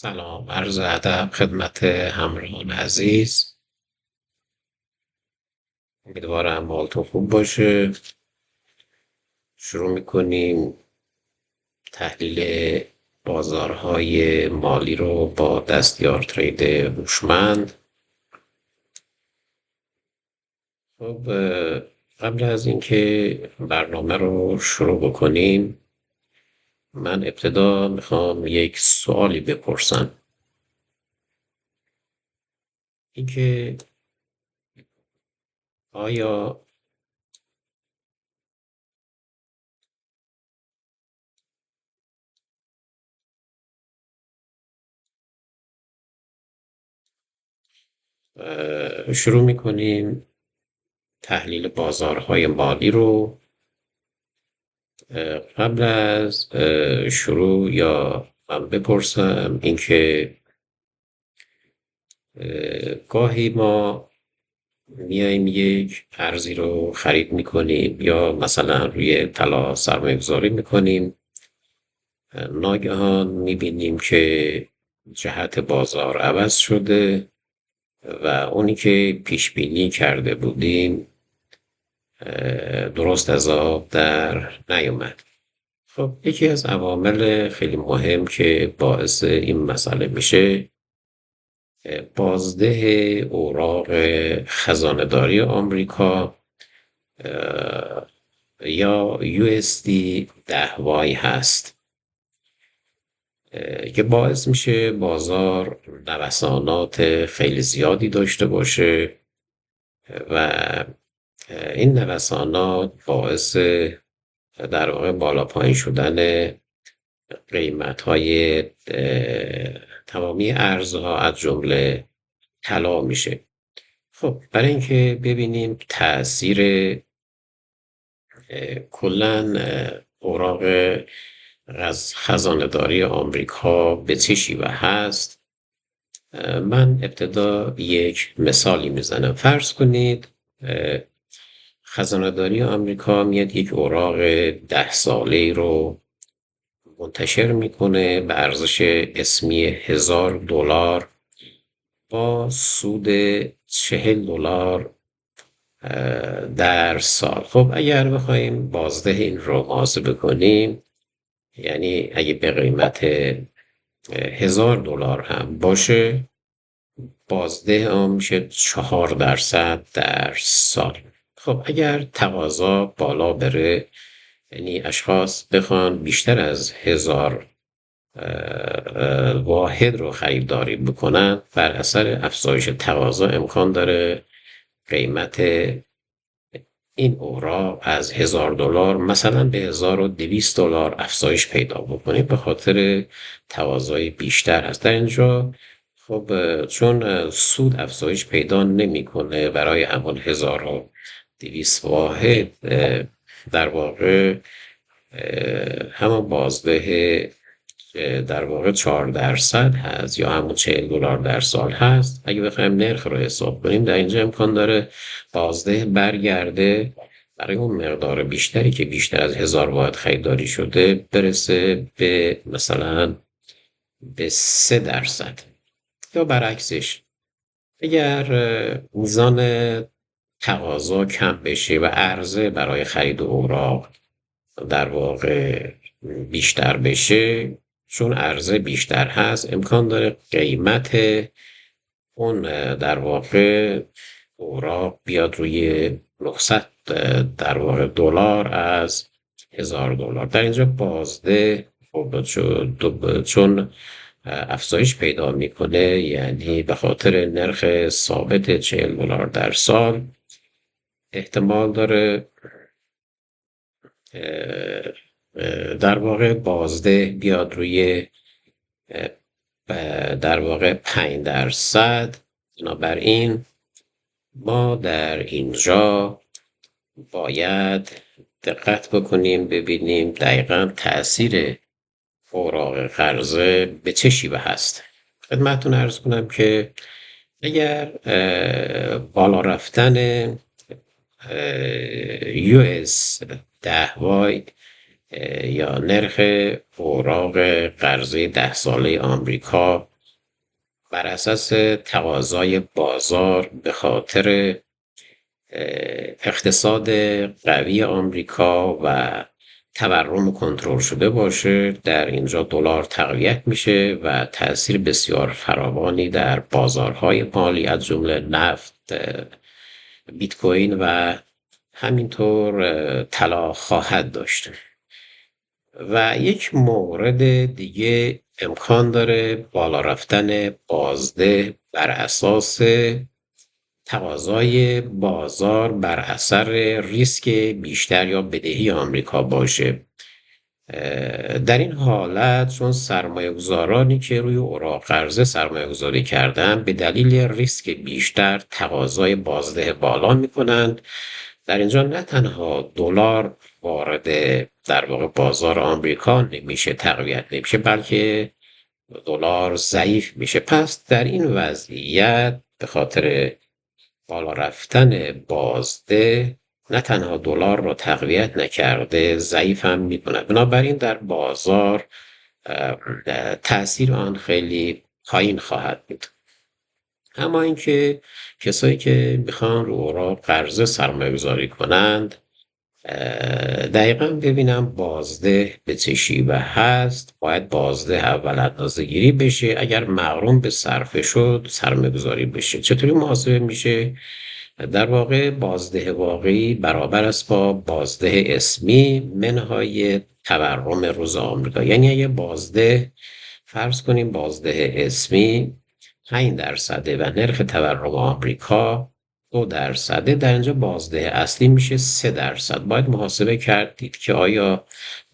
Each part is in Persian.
سلام، عرض ادب خدمت همراهان عزیز. امیدوارم حالتون خوب باشه. شروع میکنیم تحلیل بازارهای مالی رو با دستیار ترید هوشمند. خب قبل از اینکه برنامه رو شروع بکنیم من ابتدا میخوام یک سوالی بپرسم. اینکه آیا شروع میکنیم تحلیل بازارهای مالی رو. قبل از شروع یا من بپرسم اینکه گاهی ما میایم یک ارزی رو خرید میکنیم یا مثلا روی طلا سرمایه گذاری میکنیم، ناگهان میبینیم که جهت بازار عوض شده و اونی که پیش بینی کرده بودیم درست از آب در نیومد. خب یکی از عوامل خیلی مهم که باعث این مسئله میشه بازده اوراق خزانه‌داری آمریکا یا USD 10Y هست که باعث میشه بازار نوسانات خیلی زیادی داشته باشه و این نوسانات باعث در واقع بالا پایین شدن قیمت های تمامی ارزها از جمله طلا میشه. خب برای اینکه ببینیم تأثیر کلا اوراق خزانه‌داری آمریکا به چه شیوه هست، من ابتدا یک مثالی میزنم. فرض کنید خزانه‌داری آمریکا میاد یک اوراق 10 ساله رو منتشر میکنه به ارزش اسمی $1000 با سود $40 در سال. خب اگر بخوایم بازده این رو محاسبه کنیم، یعنی اگه به قیمت $1000 هم باشه، بازده هم میشه 4% در سال. خب اگر تقاضا بالا بره، یعنی اشخاص بخوان بیشتر از 1000 واحد رو خریداری بکنن، بر اثر افزایش تقاضا امکان داره قیمت این اوراق از $1000 مثلا به $1200 افزایش پیدا بکنه به خاطر تقاضای بیشتر هست. در اینجا خب چون سود افزایش پیدا نمیکنه برای همون 1200 واحد، در واقع همون بازده در واقع 4% هست یا همون $40 در سال هست. اگه بخوایم نرخ رو حساب کنیم، در اینجا امکان داره بازده برگرده برای اون مقدار بیشتری که بیشتر از 1000 واحد خریداری شده برسه به مثلا به 3%. یا برعکسش، اگر میزان تقاضا کم بشه و عرضه برای خرید اوراق در واقع بیشتر بشه، چون عرضه بیشتر هست امکان داره قیمت اون در واقع اوراق بیاد روی 900 در واقع دلار از $1000. در اینجا بازده چون افزایش پیدا میکنه، یعنی به خاطر نرخ ثابت $40 در سال، احتمال داره در واقع بازده بیاد روی در واقع 5%. بنابراین ما در اینجا باید دقت بکنیم ببینیم دقیقا تأثیر اوراق قرضه به چه شیوه هست. خدمتتون عرض کنم که اگر بالا رفتن US 10Y یا نرخ اوراق قرضه 10 ساله آمریکا بر اساس تقاضای بازار به خاطر اقتصاد قوی آمریکا و تورم کنترل شده باشه، در اینجا دلار تقویت میشه و تأثیر بسیار فراوانی در بازارهای مالی از جمله نفت، بیت کوین و همینطور طلا خواهد داشت. و یک مورد دیگه امکان داره بالا رفتن بازده بر اساس تقاضای بازار بر اثر ریسک بیشتر یا بدهی آمریکا باشه. در این حالت چون سرمایه‌گذارانی که روی اوراق قرضه سرمایه‌گذاری کردن به دلیل ریسک بیشتر تقاضای بازده بالا میکنند، در اینجا نه تنها دلار وارد در واقع بازار آمریکا نمیشه، تقویت نمیشه، بلکه دلار ضعیف میشه. پس در این وضعیت به خاطر بالا رفتن بازده نه تنها دلار رو تقویت نکرده، ضعیف هم میکنه. بنابراین در بازار تأثیر آن خیلی پایین خواهد بود. اما اینکه کسایی که میخوان رو اوراق قرضه سرمایه گذاری کنند دقیقا ببینم بازده به چه شیوه هست. باید بازده اول اندازه گیری بشه، اگر مغروم به صرفه شد سرمایه گذاری بشه. چطوری محاسبه میشه؟ در واقع بازده واقعی برابر است با بازده اسمی منهای تورم روز آمریکا. یعنی اگه بازده فرض کنیم بازده اسمی 5% و نرخ تورم آمریکا 2%، در اینجا بازده اصلی میشه 3%. باید محاسبه کردید که آیا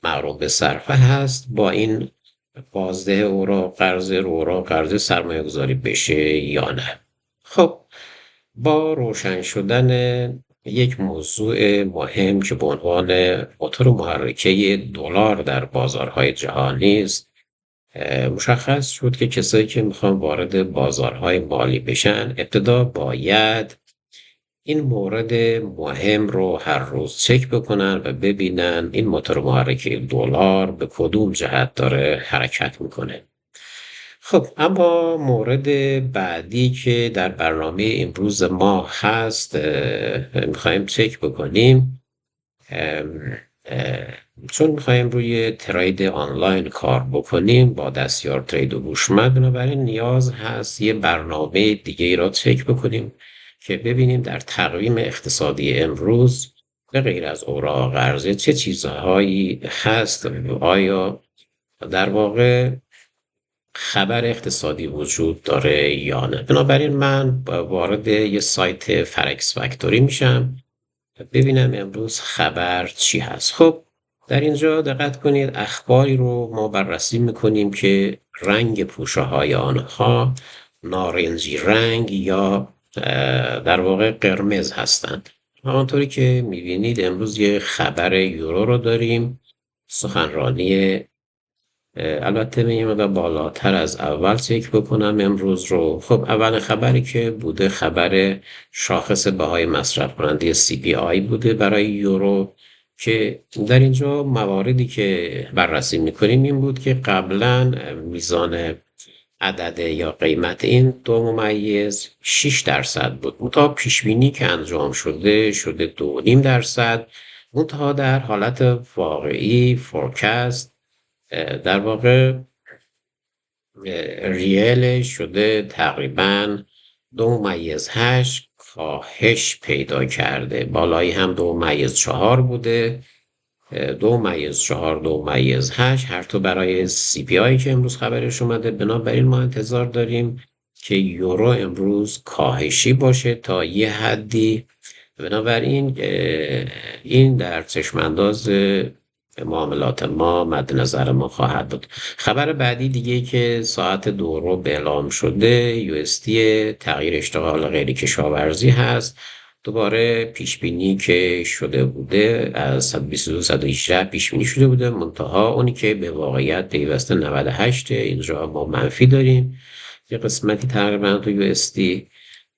مغروم به صرفه هست با این بازده اوراق قرضه سرمایه گذاری بشه یا نه. خب با روشن شدن یک موضوع مهم که به عنوان موتور محرکه دلار در بازارهای جهانی است، مشخص شد که کسایی که میخوان وارد بازارهای مالی بشن ابتدا باید این مورد مهم رو هر روز چک بکنن و ببینن این موتور محرکه دلار به کدوم جهت داره حرکت میکنه. خب اما مورد بعدی که در برنامه امروز ما هست میخوایم چک بکنیم، چون میخوایم روی ترید آنلاین کار بکنیم با دستیار ترید و هوشمند، بنابراین نیاز هست یه برنامه دیگه ای را چک بکنیم که ببینیم در تقویم اقتصادی امروز به غیر از اوراق قرضه چه چیزهایی هست، آیا در واقع خبر اقتصادی وجود داره یا نه. بنابراین من وارد یه سایت فرکس فکتوری میشم ببینم امروز خبر چی هست. خب در اینجا دقت کنید، اخباری رو ما بررسی میکنیم که رنگ پوشه های آنها نارنجی رنگ یا در واقع قرمز هستند. همانطوری که میبینید امروز یه خبر یورو رو داریم، سخنرانی البته یه مقدار بالاتر از اول چک بکنم امروز رو. خب اول خبری که بوده خبر شاخص بهای مصرف کننده CPI بوده برای یورو، که در اینجا مواردی که بررسی میکنیم این بود که قبلا میزان عدد یا قیمت این 2.6% بود، منتها پیشبینی که انجام شده 2.5%، منتها در حالت واقعی فورکست در واقع ریل شده تقریبا 2.8 کاهش پیدا کرده. بالایی هم 2.4 بوده، 2.4 2.8 هر تو برای CPI که امروز خبرش اومده. بنابراین ما انتظار داریم که یورو امروز کاهشی باشه تا یه حدی. بنابراین این در چشمانداز معاملات ما مد نظر ما خواهد بود. خبر بعدی دیگه که ساعت 2 رو اعلام شده USD تغییر اشتغال غیر کشاورزی هست. دوباره پیشبینی که شده بوده از 122 118 پیشبینی شده بوده، منتها اونی که به واقعیت پیوسته 98. اینجا ما منفی داریم یه قسمتی تقریبا تو USD.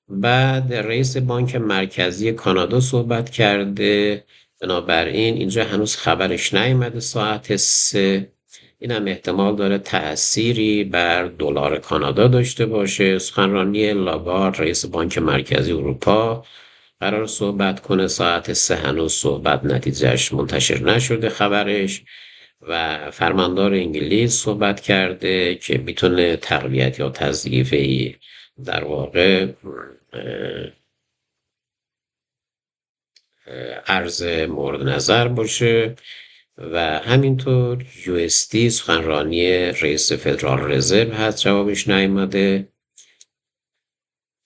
بعد رئیس بانک مرکزی کانادا صحبت کرده، بنابراین اینجا هنوز خبرش نیامده ساعت 3. این هم احتمال داره تأثیری بر دلار کانادا داشته باشه. سخنرانی لاگارد رئیس بانک مرکزی اروپا قرار صحبت کنه ساعت 3، هنوز صحبت نتیجهش منتشر نشده خبرش. و فرماندار انگلیس صحبت کرده که میتونه تقویت یا تضعیفی در واقع ارز مورد نظر باشه. و همینطور USD سخنرانی رئیس فدرال رزرو هست، جوابش نیامده.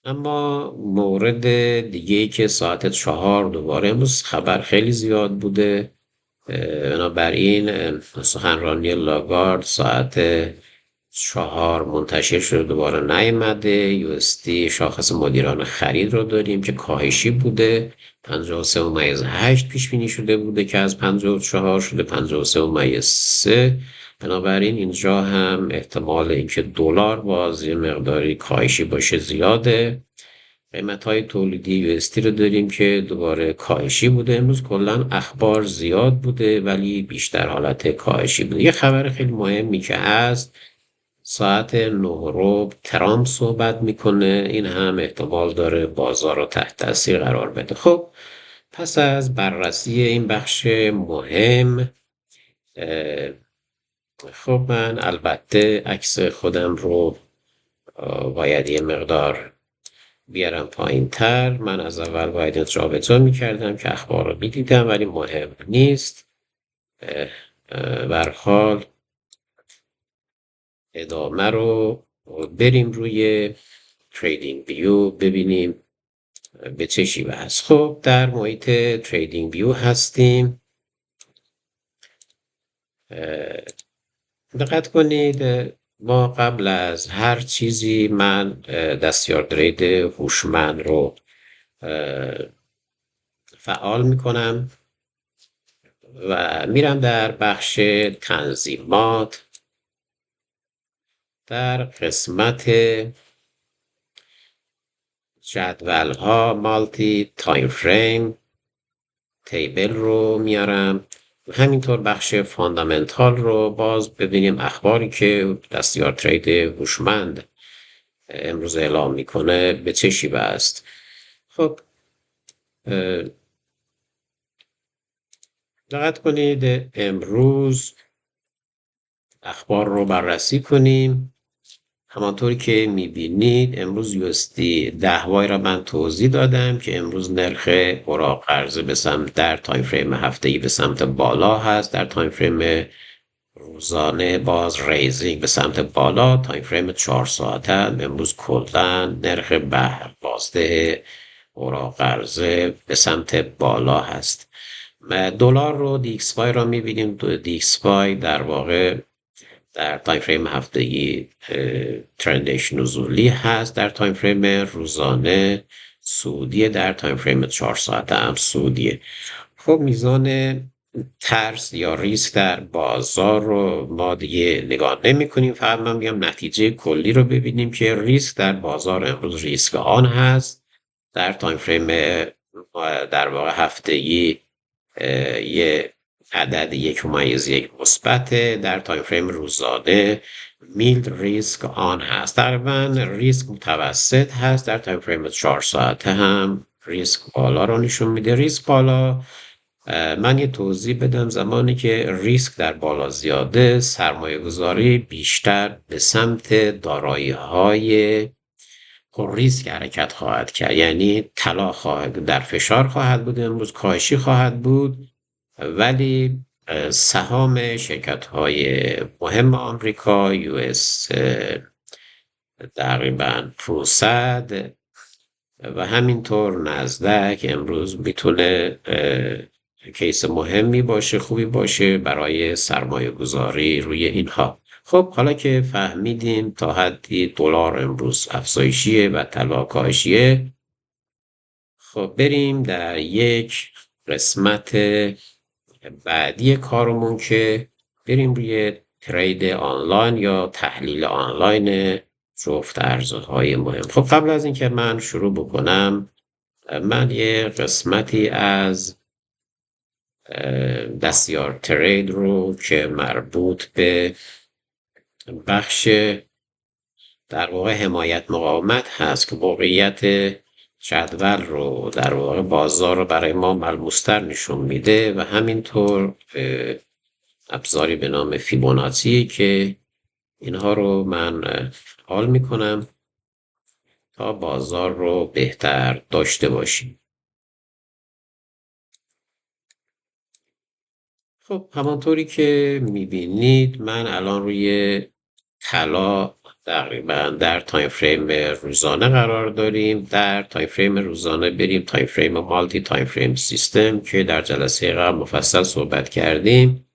اما مورد دیگه که ساعت 4 دوباره امروز خبر خیلی زیاد بوده، بنابراین سخنرانی لاگارد ساعت 4 منتشر شده دوباره نیامده. USD شاخص مدیران خرید رو داریم که کاهشی بوده، 53.8 پیش بینی شده بوده که از 54 شده 53.3. بنابراین اینجا هم احتمال اینکه دلار باز یه مقداری کاهشی باشه زیاده. قیمت‌های تولیدی USD رو داریم که دوباره کاهشی بوده. امروز کلا اخبار زیاد بوده ولی بیشتر حالت کاهشی بوده. یه خبر خیلی مهمی که هست، ساعت 9 ترامپ صحبت میکنه، این هم احتمال داره بازار رو تحت تاثیر قرار بده. خب پس از بررسی این بخش مهم، خب من البته عکس خودم رو باید یه مقدار بیارم پایین تر. من از اول باید جابجا میکردم که اخبار رو میدیدم ولی مهم نیست. به هر حال ادامه رو بریم روی تریدینگ ویو ببینیم به چه شیوه هست. خب در محیط تریدینگ ویو هستیم. دقت کنید ما قبل از هر چیزی من دستیار ترید هوشمند رو فعال میکنم و میرم در بخش تنظیمات، در قسمت جدول ها مالتی تایم فریم تیبل رو میارم. همینطور بخش فاندامنتال رو باز ببینیم اخباری که دستیار ترید هوشمند امروز اعلام میکنه به چه شیوه است. خب دقت کنید امروز اخبار رو بررسی کنیم. همانطوری که میبینید امروز USD 10 را من توضیح دادم که امروز نرخ اوراق قرضه به سمت در تایم فریم هفته‌ای به سمت بالا هست، در تایم فریم روزانه باز ریزینگ به سمت بالا، تایم فریم 4 ساعته امروز کلا نرخ بازده اوراق قرضه به سمت بالا هست. دلار رو DXY را میبینیم، DXY در واقع در تایم فریم هفتگی ترندش نزولی هست، در تایم فریم روزانه سودیه، در تایم فریم 4 ساعته هم سودیه. خب میزان ترس یا ریسک در بازار رو ما دیگه نگاه نمی کنیم، فقط من میگم نتیجه کلی رو ببینیم که ریسک در بازار امروز ریسک آن هست. در تایم فریم در واقع هفتگی یه عدد 1.1 مثبت، در تایم فریم روزانه میلد ریسک آن هست، تقریبا ریسک متوسط هست. در تایم فریم 4 ساعته هم ریسک بالا رو نشون میده. ریسک بالا من یه توضیح بدم، زمانی که ریسک در بالا زیاده سرمایه گذاری بیشتر به سمت دارایی های ریسک حرکت خواهد کرد، یعنی طلا خواهد در فشار خواهد بود، امروز کاهشی خواهد بود، ولی سهام شرکت های مهم آمریکا US تقریبا 500 و همینطور نزدک امروز میتونه کیس مهمی باشه، خوبی باشه برای سرمایه گذاری روی اینها. خب حالا که فهمیدیم تا حدی دلار امروز افزایشیه و طلا کاهشیه، خب بریم در یک قسمت بعدی کارمون که بریم روی ترید آنلاین یا تحلیل آنلاین جفت ارزهای مهم. خب قبل از اینکه من شروع بکنم من یه قسمتی از دستیار ترید رو که مربوط به بخش در واقع حمایت مقاومت هست که موقعیت جدول رو در واقع بازار رو برای ما ملموس‌تر نشون میده و همینطور ابزاری به نام فیبوناچی که اینها رو من حال میکنم تا بازار رو بهتر داشته باشیم. خب همانطوری که میبینید من الان روی طلا تقریبا در تایم فریم روزانه قرار داریم. در تایم فریم روزانه بریم تایم فریم مالتی تایم فریم سیستم که در جلسه قبل مفصل صحبت کردیم.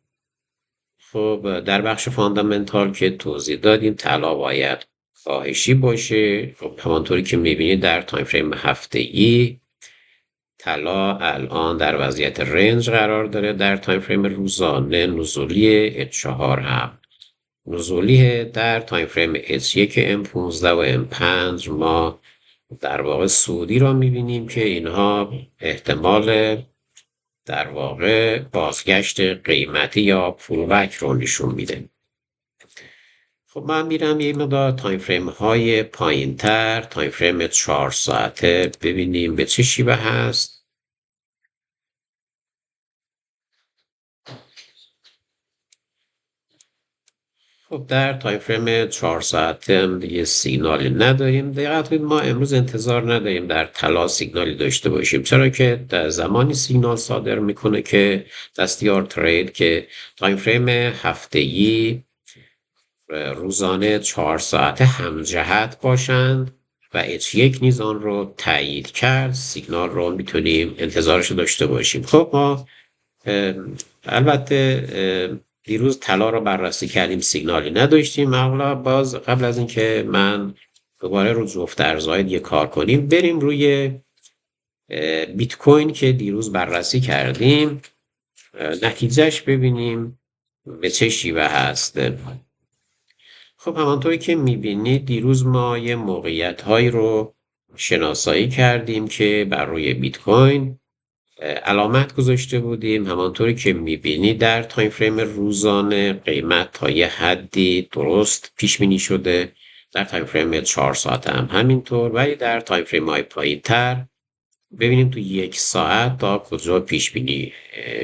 خب در بخش فاندامنتال که توضیح دادیم طلا باید کاهشی باشه. خب همانطوری که میبینید در تایم فریم هفتگی طلا الان در وضعیت رنج قرار داره. در تایم فریم روزانه نزولی H4 هم نزولیه. در تایم فریم H1 M15 و M5 ما در واقع صعودی را میبینیم که اینها احتمال در واقع بازگشت قیمتی یا پولبک رو نشون میده. خب من میرم یه مقدار تایم فریم های پایین تر، تایم فریم 4 ساعته ببینیم به چه شیوه هست. خب در تایم فریم 4 ساعته هم دیگه سیگنالی نداریم. دقت کنید ما امروز انتظار نداریم در طلا سیگنالی داشته باشیم، چرا که در زمانی سیگنال صادر میکنه که دستیار ترید که تایم فریم هفتگی روزانه 4 ساعته همجهت باشند و H1 نیز آن رو تایید کرد، سیگنال رو میتونیم انتظارش داشته باشیم. خب ما البته دیروز طلا رو بررسی کردیم سیگنالی نداشتیم. باز قبل از اینکه من دوباره رو جفت ارزهای دیگه کار کنیم بریم روی بیت کوین که دیروز بررسی کردیم نتیجهش ببینیم به چه شیوه هست. خب همانطوری که میبینید دیروز ما یه موقعیت هایی رو شناسایی کردیم که بر روی بیت کوین علامت گذاشته بودیم. همانطوری که میبینید در تایم فریم روزانه قیمت تا یه حدی درست پیش بینی شده، در تایم فریم 4 ساعت هم همینطور، ولی در تایم فریم های پایین تر ببینیم تو 1 ساعت تا کجا پیش بینی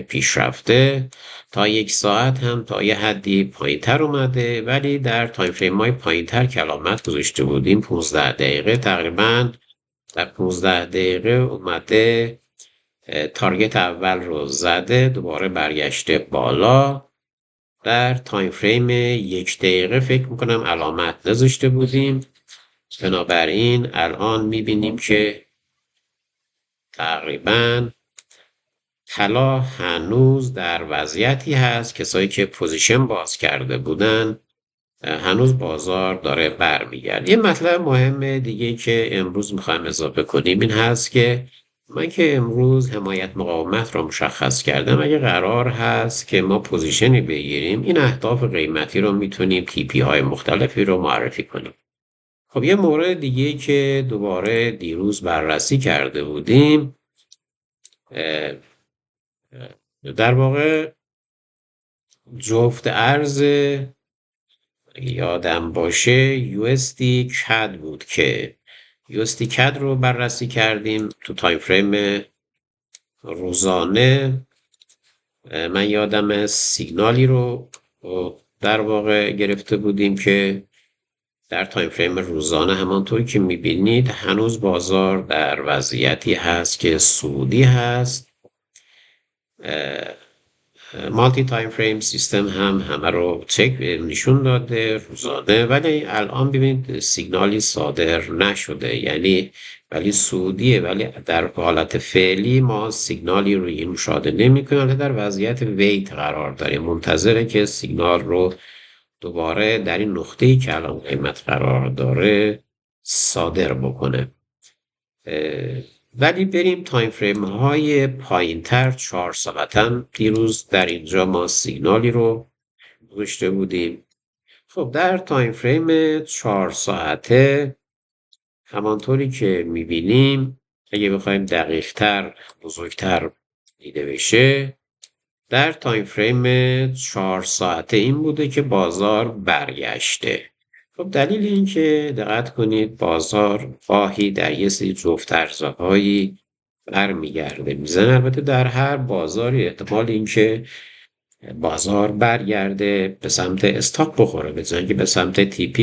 پیش رفته. تا 1 ساعت هم تا یه حدی پایین تر اومده، ولی در تایم فریم های پایین تر که علامت گذاشته بودیم 15 دقیقه تقریبا در 15 دقیقه اومده تارگت اول رو زده، دوباره برگشته بالا. در تایم فریم 1 دقیقه فکر میکنم علامت نذاشته بودیم، بنابراین الان میبینیم که تقریبا طلا هنوز در وضعیتی هست کسایی که پوزیشن باز کرده بودن هنوز بازار داره برمیگرده. یه مطلب مهم دیگه که امروز میخوایم اضافه کنیم این هست که من که امروز حمایت مقاومت را مشخص کردم، اگه قرار هست که ما پوزیشنی بگیریم این اهداف قیمتی رو میتونیم TP های مختلفی رو معرفی کنیم. خب یه مورد دیگه که دوباره دیروز بررسی کرده بودیم در واقع جفت ارز یادم باشه USD CAD بود که USD CAD رو بررسی کردیم تو تایم فریم روزانه. من یادم سیگنالی رو در واقع گرفته بودیم که در تایم فریم روزانه همانطوری که میبینید هنوز بازار در وضعیتی هست که صعودی هست. مالتی تایم فریم سیستم هم همه رو چک نشون داده روزانه، ولی الان ببینید سیگنالی صادر نشده، یعنی ولی صعودیه، ولی در حالت فعلی ما سیگنالی روی مشاهده نمی‌کنیم، در وضعیت ویت قرار داریم، منتظره که سیگنال رو دوباره در این نقطه‌ای که الان قیمت قرار داره صادر بکنه. ولی بریم تایم فریم های پایین تر 4 ساعتن. دیروز در اینجا ما سیگنالی رو گذاشته بودیم. خب در تایم فریم 4 ساعته همانطوری که میبینیم اگه بخوایم دقیق تر بزرگتر دیده بشه در تایم فریم 4 ساعته این بوده که بازار برگشته. خب دلیل این که دقت کنید بازار گاهی در یه سری جفت ارزهایی برمیگرده میزنه. البته در هر بازاری احتمال این که بازار برگرده به سمت استاپ بخوره به جای اینکه به سمت TP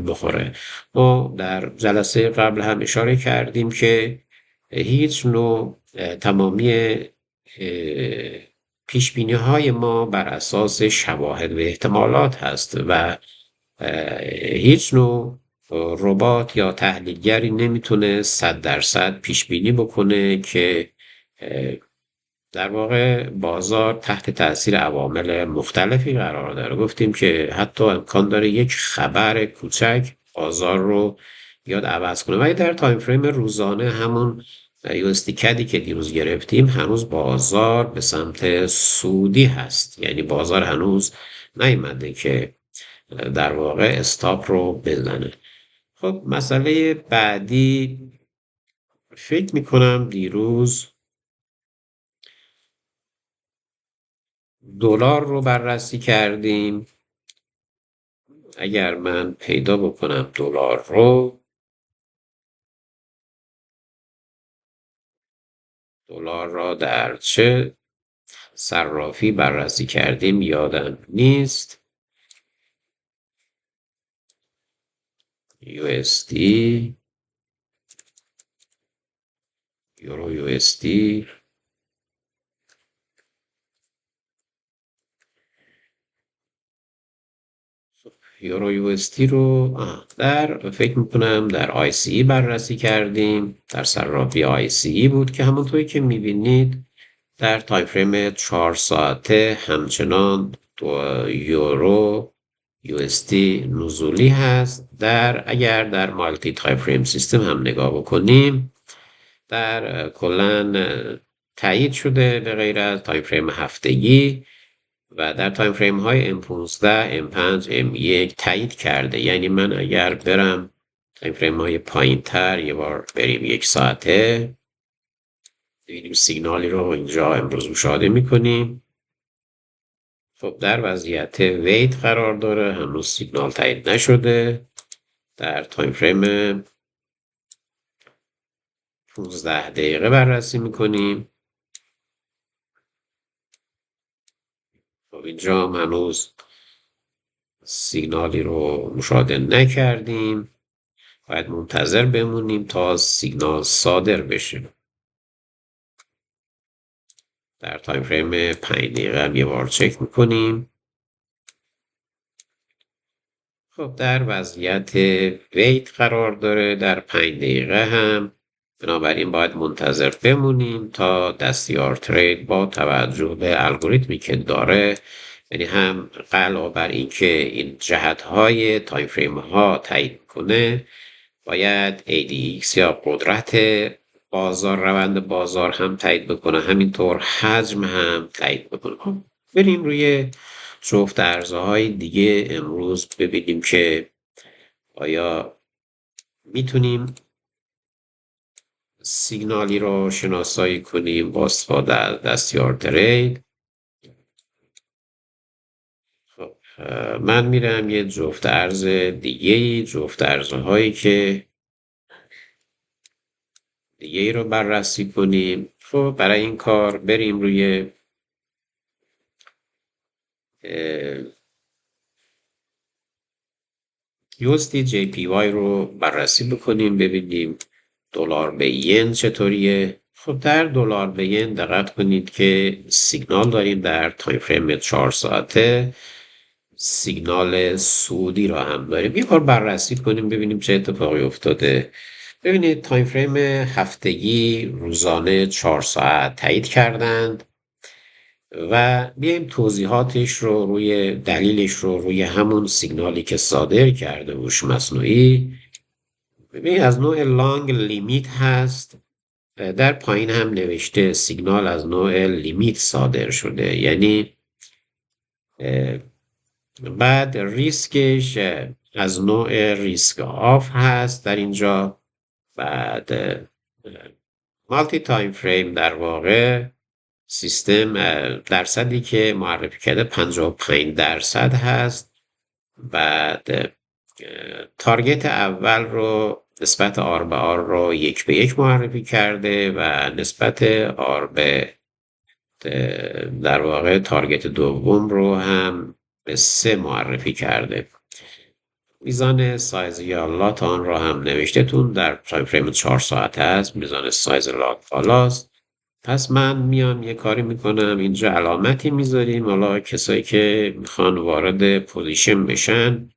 بخوره. ما در جلسه قبل هم اشاره کردیم که هیچ نوع تمامی پیش بینی های ما بر اساس شواهد و احتمالات هست و هیچ نوع ربات یا تحلیلگری نمیتونه 100% پیش بینی بکنه که در واقع بازار تحت تاثیر عوامل مختلفی قرار داره. گفتیم که حتی امکان داره یک خبر کوچک بازار رو بیاد عوض کنه. ولی در تایم فریم روزانه همون USD کدی که دیروز گرفتیم هنوز بازار به سمت سودی هست، یعنی بازار هنوز نیامده که در واقع استاپ رو بزنه. خب مسئله بعدی فکر میکنم دیروز دلار رو بررسی کردیم. اگر من پیدا بکنم دلار را در چه صرافی بررسی کردیم یادم نیست. USD، یورو USD، یورو USD رو در فکر میکنم در ICE بررسی کردیم. در صرافی ICE بود که همونطوری که میبینید در تایم فریم 4 ساعته همچنان یورو USD نزولی هست. اگر در مالتی تایم فریم سیستم هم نگاه بکنیم در کلن تایید شده به غیر از تایم فریم هفتگی و در تایم فریم های M15 M5 M1 تایید کرده. یعنی من اگر برم تایم فریم های پایین تر یه بار بریم 1 ساعته ببینیم سیگنالی رو اینجا امروز مشاهده میکنیم. خب در وضعیت ویت قرار داره، هنوز سیگنال تایید نشده. در تایم فریم 15 دقیقه بررسی میکنیم. خب اینجا هم هنوز سیگنالی رو مشاهده نکردیم، باید منتظر بمونیم تا سیگنال صادر بشه. در تایم فریم 5 دقیقه هم یه بار چک میکنیم. خب در وضعیت ویت قرار داره در 5 دقیقه هم، بنابراین باید منتظر بمونیم تا دستیار ترید با توجه به الگوریتمی که داره، یعنی هم علاوه بر این که این جهت‌های تایم فریم ها تایید کنه باید ADX یا قدرت بازار، روند بازار هم تایید بکنه، همینطور حجم هم تایید بکنه. بریم روی جفت ارزهای دیگه امروز ببینیم که آیا میتونیم سیگنالی رو شناسایی کنیم با استفاده از دستیار ترید. خب من میرم یه جفت ارز دیگه، جفت ارزهایی که دیگه رو بررسی کنیم. خب برای این کار بریم روی USD JPY رو بررسی بکنیم ببینیم دلار به ین چطوریه. خب در دلار به ین دقت کنید که سیگنال داریم در تایم فریم 4 ساعته، سیگنال سودی را هم داریم. یه بار بررسی کنیم ببینیم چه اتفاقی افتاده. ببینید تایم فریم هفتگی روزانه 4 ساعت تایید کردند و بیایم توضیحاتش رو روی دلیلش رو روی همون سیگنالی که صادر کرده هوش مصنوعی. ببینید از نوع لانگ لیمیت هست، در پایین هم نوشته سیگنال از نوع لیمیت صادر شده، یعنی بعد ریسکش از نوع ریسک آف هست در اینجا. بعد مالتی تایم فریم در واقع سیستم درصدی که معرفی کرده 55% هست. بعد تارگت اول رو نسبت آر به آر رو 1:1 معرفی کرده و نسبت آر به در واقع تارگت دوم رو هم به 3 معرفی کرده. میزان سایز یا لات آن را هم نوشته تون در تایم فریم 4 ساعته است. میزان سایز لات بالاست. پس من میام یه کاری میکنم، اینجا علامتی میذاریم. حالا کسایی که میخوان وارد پوزیشن بشن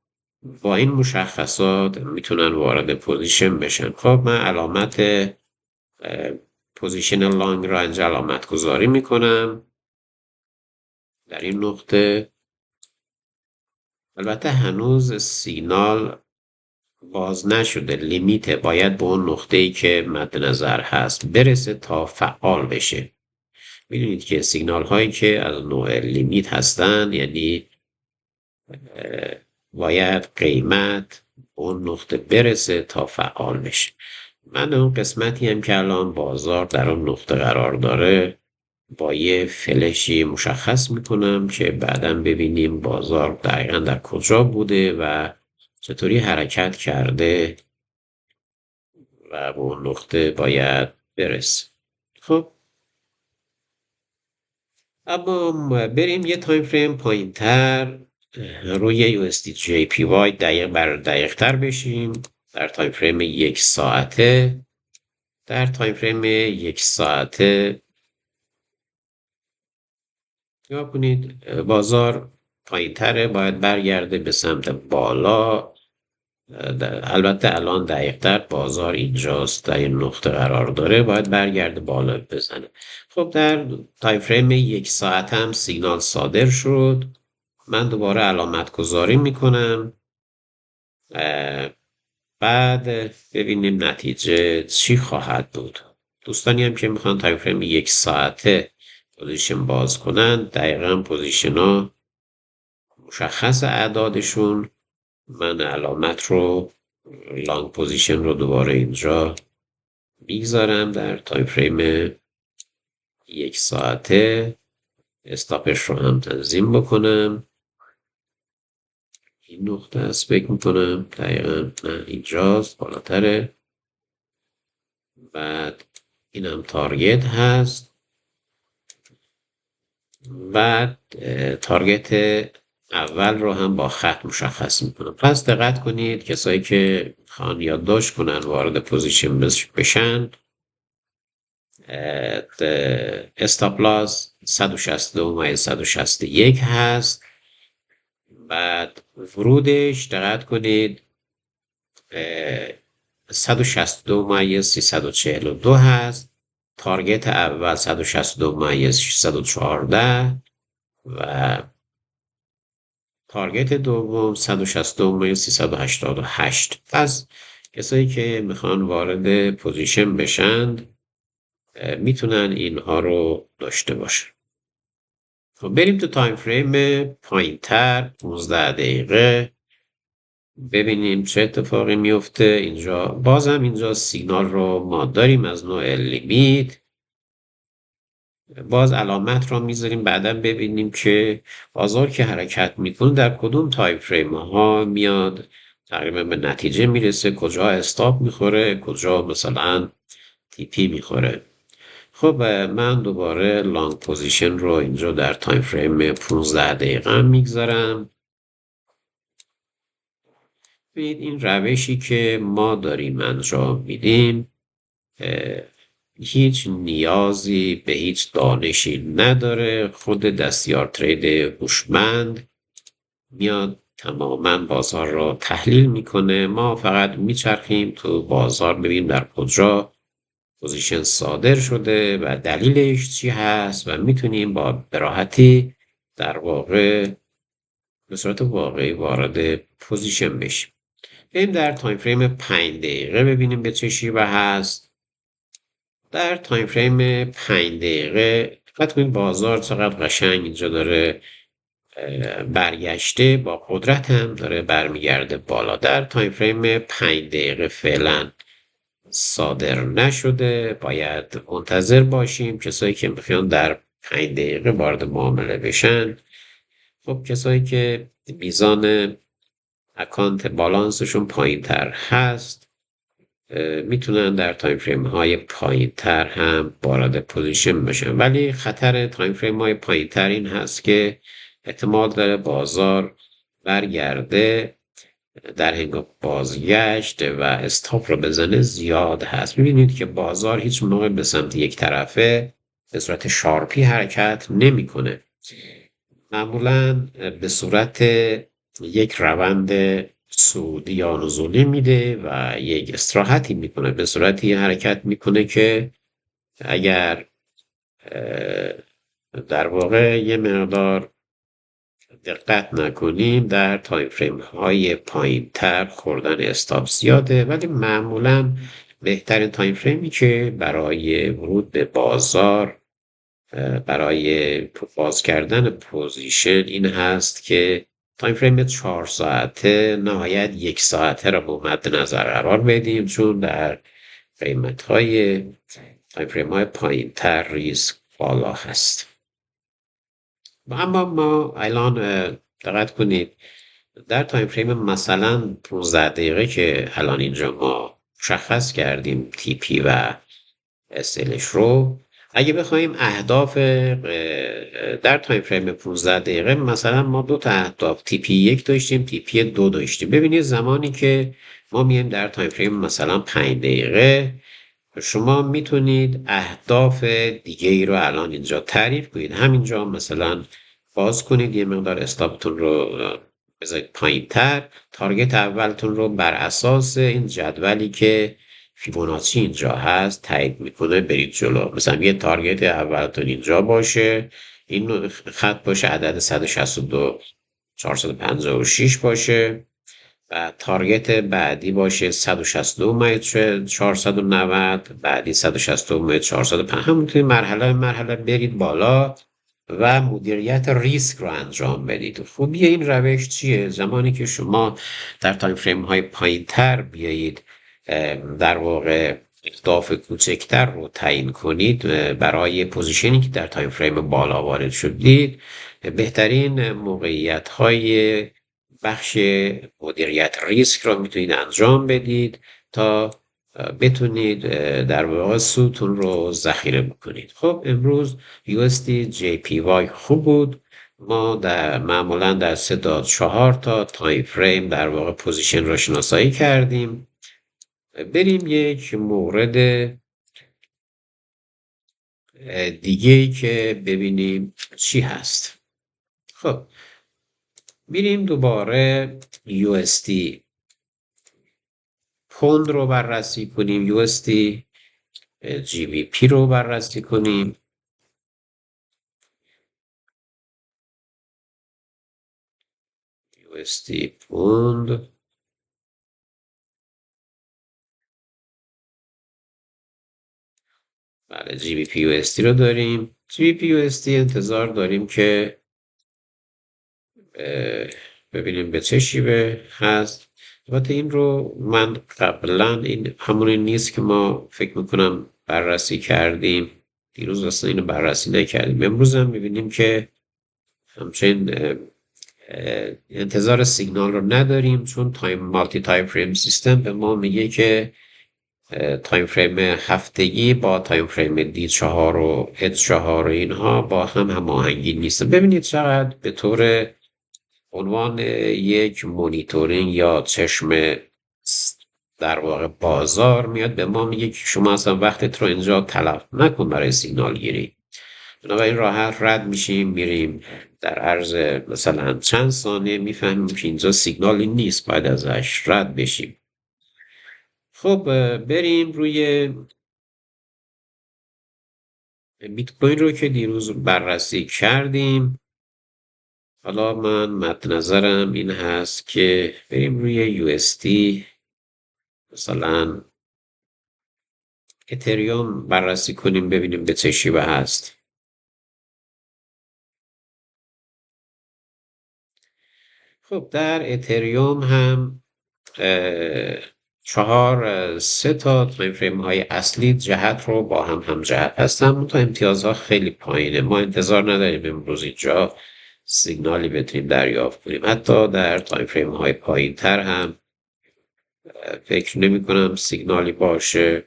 با این مشخصات میتونن وارد پوزیشن بشن. خب من علامت پوزیشن لانگ را اینجا علامت گذاری میکنم در این نقطه. البته هنوز سیگنال باز نشده، لیمیت باید به اون نقطه‌ای که مد نظر هست برسه تا فعال بشه. میدونید که سیگنال هایی که از نوع لیمیت هستن یعنی باید قیمت اون نقطه برسه تا فعال بشه. من اون قسمتی هم که الان بازار در اون نقطه قرار داره با یه فلشی مشخص میکنم که بعداً ببینیم بازار دقیقاً در کجا بوده و چطوری حرکت کرده و به اون نقطه باید برسه. خب اما بریم یه تایم فریم پایین تر روی USD/JPY دقیق تر بشیم. در تایم فریم 1 ساعته نگاه کنید بازار پایین تره، باید برگرده به سمت بالا. البته الان دقیق‌تر بازار اینجاست، در این نقطه قرار داره، باید برگرده بالا بزنه. خب در تایم فریم 1 ساعت هم سیگنال صادر شد. من دوباره علامت گذاری میکنم، بعد ببینیم نتیجه چی خواهد بود. دوستانی هم که میخوان تایم فریم 1 ساعته پوزیشن باز کنن، دقیقاً پوزیشن ها مشخص اعدادشون. من علامت رو لانگ پوزیشن رو دوباره اینجا میگذارم در تایم فریم 1 ساعته. استاپش رو هم تنظیم بکنم. این نقطه است فکر میکنم دقیقاً، نه اینجاست بالاتره. بعد اینم تارگت هست. بعد تارگت اول رو هم با خط مشخص میکنم. پس دقت کنید کسایی که خواهن یادداشت کنن وارد پوزیشن بشن، استاپ لاس 162.161 هست. بعد ورودش دقت کنید 162.342 هست. تارگت اول 162.614 و تارگت دوم 162.388. پس کسایی که میخوان وارد پوزیشن بشن میتونن اینها رو داشته باشن. خب بریم تو تایم فریم پایین تر 15 دقیقه ببینیم چه اتفاقی میفته. اینجا بازم اینجا سیگنال رو ما داریم از نوع لیمیت. باز علامت رو میذاریم بعدا ببینیم که بازار که حرکت میکنه در کدوم تایم فریم ها میاد تقریبا به نتیجه میرسه، کجا استاپ میخوره، کجا مثلا تی پی میخوره. خب من دوباره لانگ پوزیشن رو اینجا در تایم فریم 15 دقیقه میگذارم. ببینید این روشی که ما داریم انجام میدیم هیچ نیازی به هیچ دانشی نداره. خود دستیار ترید هوشمند میاد تماما بازار رو تحلیل میکنه. ما فقط میچرخیم تو بازار ببینیم در کجا پوزیشن صادر شده و دلیلش چی هست و میتونیم با براحتی در واقع به صورت واقعی وارد پوزیشن بشیم. بریم در تایم فریم 5 دقیقه ببینیم به چه شیوه هست. در تایم فریم 5 دقیقه دقت کنید بازار چقدر قشنگ اینجا داره برگشته، با قدرت هم داره برمیگرده بالا. در تایم فریم 5 دقیقه فعلا صادر نشده، باید منتظر باشیم. کسایی که میخوان در 5 دقیقه وارد معامله بشن، خب کسایی که میزان اکانت بالانسشون پایین تر هست میتونن در تایم فریم های پایین تر هم وارد پوزیشن بشن. ولی خطر تایم فریم های پایین تر این هست که احتمال داره بازار برگرده در هنگام بازگشت و استاپ رو بزنه زیاد هست. میبینید که بازار هیچ موقع به سمت یک طرفه به صورت شارپی حرکت نمیکنه. معمولا به صورت یک روند صعودی یا نزولی میده و یک استراحتی میکنه، به صورتی حرکت میکنه که اگر در واقع یه مقدار دقت نکنیم در تایم فریم های پایین تر خوردن استاپ زیاده. ولی معمولا بهترین تایم فریمی که برای ورود به بازار، برای باز کردن پوزیشن این هست که تایم فریم 4 ساعته نهایت 1 ساعته را به مد نظر قرار بدیم، چون در قیمت های تایم فریم های پایین تر ریسک بالا هست. اما ما الان دقت کنید در تایم فریم مثلا 15 دقیقه که الان اینجا ما مشخص کردیم تی پی و SLش رو، اگه بخوایم اهداف در تایم فریم 15 دقیقه مثلا ما دو تا اهداف تی پی 1 داشتیم، تی پی 2 داشتیم. ببینید زمانی که ما میایم در تایم فریم مثلا 5 دقیقه، شما میتونید اهداف دیگه ای رو الان اینجا تعریف کنید. همینجا مثلا باز کنید، یه مقدار استاپتون رو بذارید پایین تر، تارگت اولتون رو بر اساس این جدولی که فیبوناچی اینجا هست تایید میکنه برید جلو. مثلا یه تارگت اولتون اینجا باشه، این خط باشه عدد 162 456 باشه و تارگت بعدی باشه 162 متر 490، بعدی 162 متر 405. همونطوری مرحله برید بالا و مدیریت ریسک رو انجام بدید. خوبی این روش چیه؟ زمانی که شما در تایم فریم های پایین تر بیایید در واقع اهداف کوچکتر رو تعیین کنید برای پوزیشنی که در تایم فریم بالا وارد شدید، بهترین موقعیت های بخش مدیریت ریسک رو میتونید انجام بدید تا بتونید در واقع سودتون رو ذخیره بکنید. خب امروز USD JPY خوب بود. ما معمولا در 3 تا 4 تا تایم فریم در واقع پوزیشن رو شناسایی کردیم. بریم یک مورد دیگه که ببینیم چی هست. خب میریم دوباره USD پوند رو بررسی کنیم، USD GBP رو بررسی کنیم. USD پوند، بله GBP USD رو داریم. GBP USD انتظار داریم که ببینیم به چه شیوه هست. البته این رو من قبلا این همونی نیست که ما فکر میکنم بررسی کردیم. دیروز اصلا اینو بررسی نکردیم. امروز هم میبینیم که همچنین انتظار سیگنال رو نداریم، چون مالتی تایم فریم سیستم به ما میگه که تایم فریم هفتگی با تایم فریم دی 4 و اد 4 و اینها با هم هماهنگی نیست. ببینید چقدر به طور عنوان یک مونیتورینگ یا چشم در واقع بازار میاد به ما میگه که شما اصلا وقتت رو اینجا تلف نکن برای سیگنال گیری. بنابراین راحت رد میشیم میریم در عرض مثلا چند ثانیه میفهمیم که اینجا سیگنالی نیست، باید ازش رد بشیم. خب بریم روی بیت کوین رو که دیروز بررسی کردیم. حالا من مد نظرم این هست که بریم روی USD مثلا اتریوم بررسی کنیم ببینیم به چه شیوه هست. خب در اتریوم هم سه تا تایم فریم های اصلی جهت رو با هم جهت هستن، تا امتیازها خیلی پایینه. ما انتظار نداریم امروز اینجا سیگنالی بتونیم دریافت کنیم. حتی در تایم فریم های پایین تر هم فکر نمی کنم سیگنالی باشه.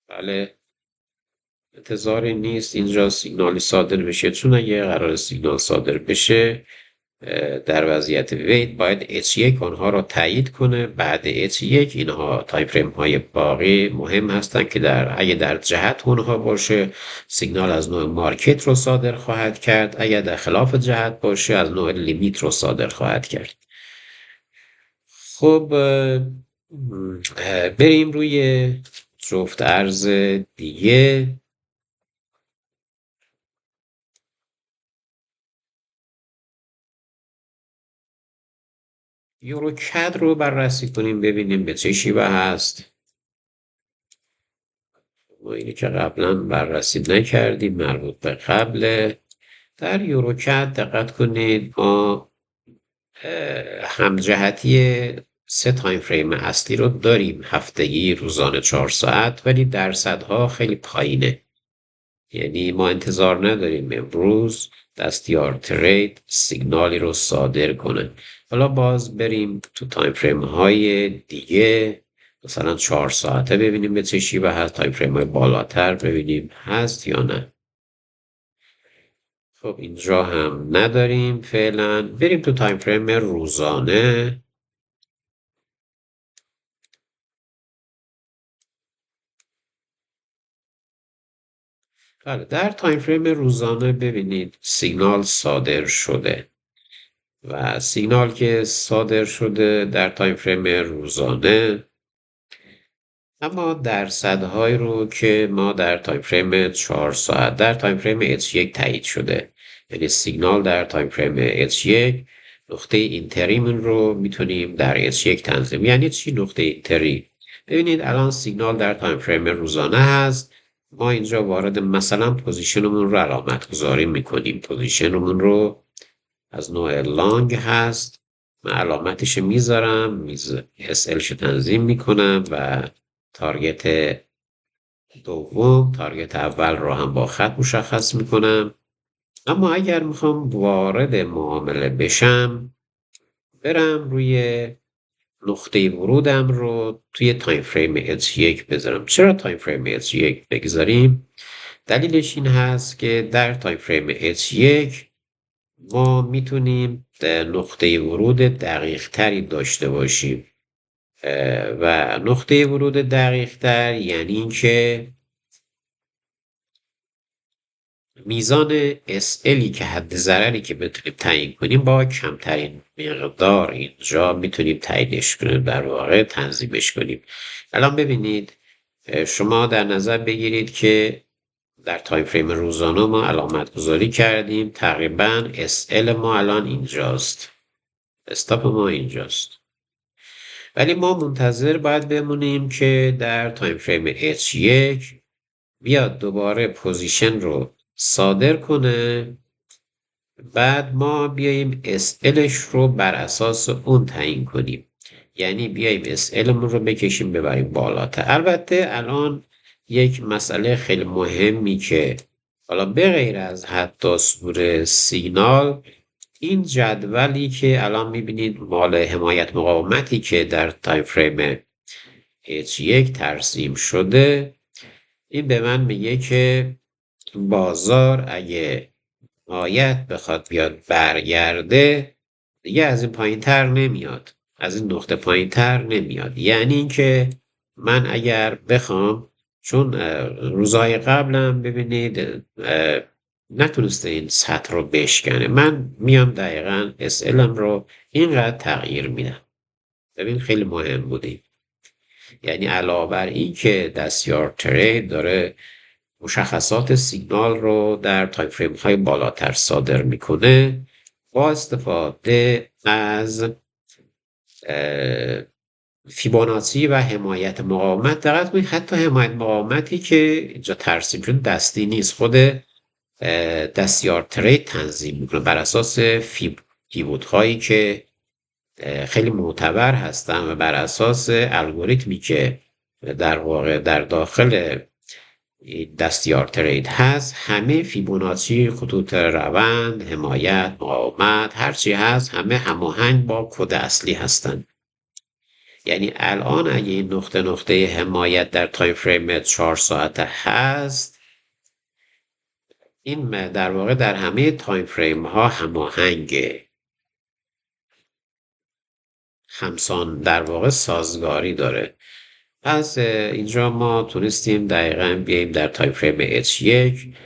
بله، انتظاری نیست اینجا سیگنالی صادر بشه، چون اگه قرار سیگنال صادر بشه در وضعیت وید باید H1 آنها را تایید کنه. بعد H1 اینها تایم فریم های باقی مهم هستند که اگه در جهت اونها باشه سیگنال از نوع مارکت رو صادر خواهد کرد، اگر در خلاف جهت باشه از نوع لیمیت رو صادر خواهد کرد. خب بریم روی جفت ارز دیگه. یوروکد رو بررسی کنیم ببینیم به چه شیوه هست. ما اینی که قبلا بررسی نکردیم مربوط به قبله. در یوروکد دقت کنید ما همجهتی 3 تایم فریم اصلی رو داریم، هفتگی، روزانه 4 ساعت، ولی درصدها خیلی پایینه. یعنی ما انتظار نداریم امروز دستیار ترید سیگنالی رو صادر کنه. حالا باز بریم تو تایم فریم های دیگه، مثلا 4 ساعته ببینیم به چه شیوه هست، تایم فریم های بالاتر ببینیم هست یا نه. خب اینجا هم نداریم فعلا. بریم تو تایم فریم روزانه. بله، در تایم فریم روزانه ببینید سیگنال صادر شده و سیگنال که صادر شده در تایم فریم روزانه، اما درصدهایی رو که ما در تایم فریم 4 ساعت در تایم فریم H1 تایید شده، یعنی سیگنال در تایم فریم H1 نقطه اینتریمون رو میتونیم در H1 تنظیم. یعنی چی نقطه اینتری؟ ببینید الان سیگنال در تایم فریم روزانه هست، ما اینجا وارد مثلا پوزیشنمون رو علامت گذاری میکنیم. پوزیشنمون رو از نوع لانگ هست، من علامتش میذارم، SL شو تنظیم میکنم و تارگت دوم، تارگت اول رو هم با خط مشخص میکنم. اما اگر میخوام وارد معامله بشم، برم روی نقطه ورودم رو توی تایم فریم H1 بذارم. چرا تایم فریم H1 بگذاریم؟ دلیلش این هست که در تایم فریم H1 ما میتونیم نقطه ورود دقیق تری داشته باشیم و نقطه ورود دقیق تر یعنی اینکه میزان SLی که حد ضرری که بتونیم تعیین کنیم با کمترین مقدار اینجا میتونیم تعیینش کنیم، در واقع تنظیمش کنیم. الان ببینید شما در نظر بگیرید که در تایم فریم روزانه ما علامت گذاری کردیم، تقریبا SL ما الان اینجاست، استاپ ما اینجاست، ولی ما منتظر باید بمونیم که در تایم فریم H1 بیاد دوباره پوزیشن رو صادر کنه، بعد ما بیاییم SLش رو بر اساس اون تعیین کنیم. یعنی بیاییم SLمون رو بکشیم ببریم بالاتر. البته الان یک مسئله خیلی مهمی که حالا به غیر از حتی صدور سیگنال، این جدولی که الان میبینید مال حمایت مقاومتی که در تایم فریم H1 ترسیم شده، این به من میگه که بازار اگه نهایت بخواد بیاد برگرده دیگه از این پایین تر نمیاد، از این نقطه پایین تر نمیاد. یعنی اینکه من اگر بخوام، چون روزهای قبلم ببینید نتونسته این سطح رو بشکنه، من میام دقیقاً SLم رو اینقدر تغییر میدم. ببین خیلی مهم بوده. یعنی علاوه بر این که دستیار ترید داره مشخصات سیگنال رو در تایم فریم های بالاتر صادر میکنه، با استفاده از فیبوناچی و حمایت مقاومت. دقت کنید حتی حمایت مقاومتی که اینجا ترسیم شده دستی نیست، خود دستیار ترید تنظیم میکنه بر اساس پیوت هایی که خیلی معتبر هستن و بر اساس الگوریتمی که در واقع در داخل دستیار ترید هست، همه فیبوناچی، خطوط روند، حمایت، مقاومت، هرچی هست همه هماهنگ با کد اصلی هستن. یعنی الان اگه این نقطه حمایت در تایم فریم 4 ساعته هست، این در واقع در همه تایم فریم ها هماهنگه، همسان در واقع سازگاری داره. پس اینجا ما تونستیم دقیقا بیاییم در تایم فریم H1